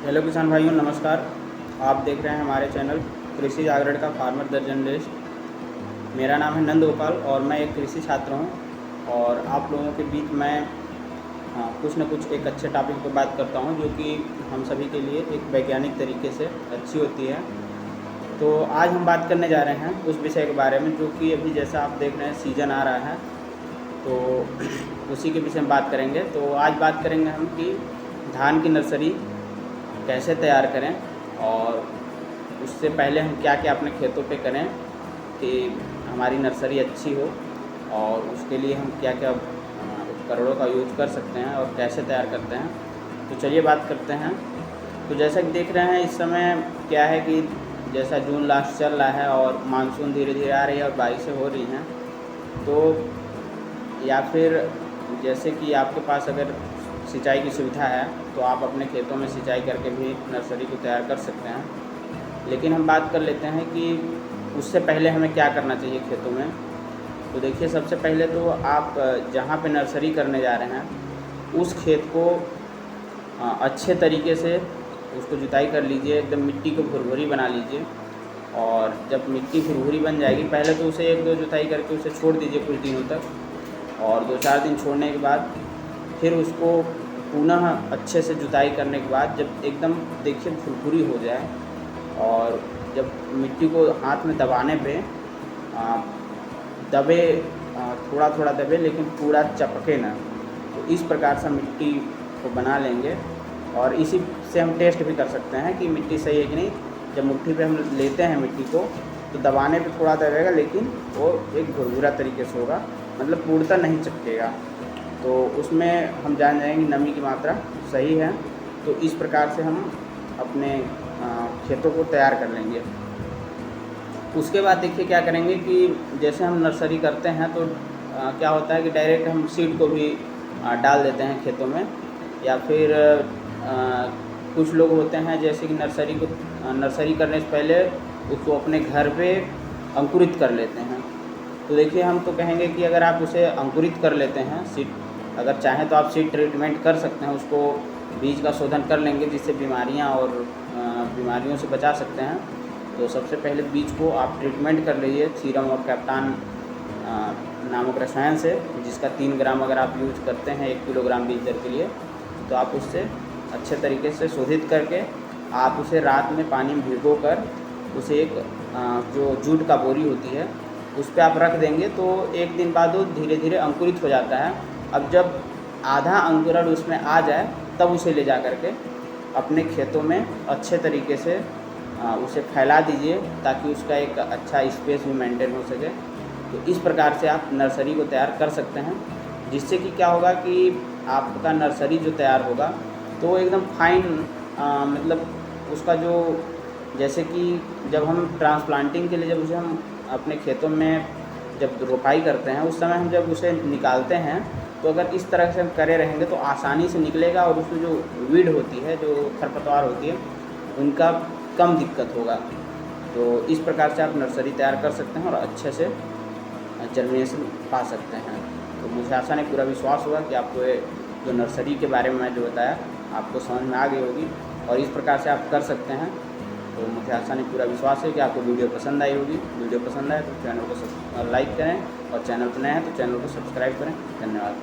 Hello किसान भाइयों, नमस्कार। आप देख रहे हैं हमारे चैनल कृषि जागरण का फार्मर द जर्नलिस्ट। मेरा नाम है नंद गोपाल और मैं एक कृषि छात्र हूं और आप लोगों के बीच मैं कुछ न कुछ एक अच्छे टॉपिक पर बात करता हूं जो कि हम सभी के लिए एक वैज्ञानिक तरीके से अच्छी होती है। तो आज हम बात करने जा रहे हैं उस विषय के बारे में जो कि अभी जैसा आप देख रहे हैं सीज़न आ रहा है, तो उसी के विषय में बात करेंगे। तो आज बात करेंगे हम कि धान की नर्सरी कैसे तैयार करें और उससे पहले हम क्या क्या अपने खेतों पे करें कि हमारी नर्सरी अच्छी हो, और उसके लिए हम क्या क्या उपकरणों का यूज कर सकते हैं और कैसे तैयार करते हैं। तो चलिए बात करते हैं। तो जैसा कि देख रहे हैं इस समय क्या है कि जैसा जून लास्ट चल रहा है और मानसून धीरे धीरे आ रही है और बारिशें हो रही हैं, तो या फिर जैसे कि आपके पास अगर सिंचाई की सुविधा है तो आप अपने खेतों में सिंचाई करके भी नर्सरी को तैयार कर सकते हैं। लेकिन हम बात कर लेते हैं कि उससे पहले हमें क्या करना चाहिए खेतों में। तो देखिए, सबसे पहले तो आप जहाँ पे नर्सरी करने जा रहे हैं उस खेत को अच्छे तरीके से उसको जुताई कर लीजिए, एकदम मिट्टी को भुरभुरी बना लीजिए। और जब मिट्टी भुरभुरी बन जाएगी, पहले तो उसे एक दो जुताई करके उसे छोड़ दीजिए कुछ दिनों तक, और 2-4 दिन छोड़ने के बाद फिर उसको पुनः अच्छे से जुताई करने के बाद जब एकदम देखिए भुरभुरी हो जाए और जब मिट्टी को हाथ में दबाने पे दबे, थोड़ा थोड़ा दबे लेकिन पूरा चपके ना, तो इस प्रकार से मिट्टी को बना लेंगे। और इसी से हम टेस्ट भी कर सकते हैं कि मिट्टी सही है कि नहीं। जब मुट्ठी पे हम लेते हैं मिट्टी को तो दबाने पे थोड़ा दबेगा लेकिन वो एक भुरभुरा तरीके से होगा, मतलब पूर्णतः नहीं चपकेगा। तो उसमें हम जान जाएंगे नमी की मात्रा सही है। तो इस प्रकार से हम अपने खेतों को तैयार कर लेंगे। उसके बाद देखिए क्या करेंगे कि जैसे हम नर्सरी करते हैं तो क्या होता है कि डायरेक्ट हम सीड को भी डाल देते हैं खेतों में, या फिर कुछ लोग होते हैं जैसे कि नर्सरी करने से पहले उसको अपने घर पे अंकुरित कर लेते हैं। तो देखिए, हम तो कहेंगे कि अगर आप उसे अंकुरित कर लेते हैं सीड, अगर चाहें तो आप सीड ट्रीटमेंट कर सकते हैं, उसको बीज का शोधन कर लेंगे जिससे बीमारियां और बीमारियों से बचा सकते हैं। तो सबसे पहले बीज को आप ट्रीटमेंट कर लीजिए सीरम और कैप्टान नामक रसायन से, जिसका 3 ग्राम अगर आप यूज करते हैं 1 किलोग्राम बीज दर के लिए, तो आप उससे अच्छे तरीके से शोधित करके आप उसे रात में पानी में भिगो कर उसे एक जो जूट का बोरी होती है उस पर आप रख देंगे, तो 1 दिन बाद वो धीरे धीरे अंकुरित हो जाता है। अब जब आधा अंकुरण उसमें आ जाए तब उसे ले जा करके अपने खेतों में अच्छे तरीके से उसे फैला दीजिए ताकि उसका एक अच्छा स्पेस भी मेंटेन हो सके। तो इस प्रकार से आप नर्सरी को तैयार कर सकते हैं, जिससे कि क्या होगा कि आपका नर्सरी जो तैयार होगा तो एकदम फाइन, मतलब उसका जो, जैसे कि जब हम ट्रांसप्लांटिंग के लिए जब उसे हम अपने खेतों में जब रोपाई करते हैं उस समय हम जब उसे निकालते हैं तो अगर इस तरह से हम करे रहेंगे तो आसानी से निकलेगा और उसमें जो वीड होती है, जो खरपतवार होती है, उनका कम दिक्कत होगा। तो इस प्रकार से आप नर्सरी तैयार कर सकते हैं और अच्छे से जर्मिनेशन पा सकते हैं। तो मुझे आशा नहीं, पूरा विश्वास हुआ कि आपको ये जो नर्सरी के बारे में मैं जो बताया आपको समझ में आ गई होगी और इस प्रकार से आप कर सकते हैं। तो मुझे आशा नहीं, पूरा विश्वास है कि आपको वीडियो पसंद आई होगी। वीडियो पसंद आए तो चैनल को लाइक करें और चैनल पर नए हैं तो चैनल को सब्सक्राइब करें। धन्यवाद।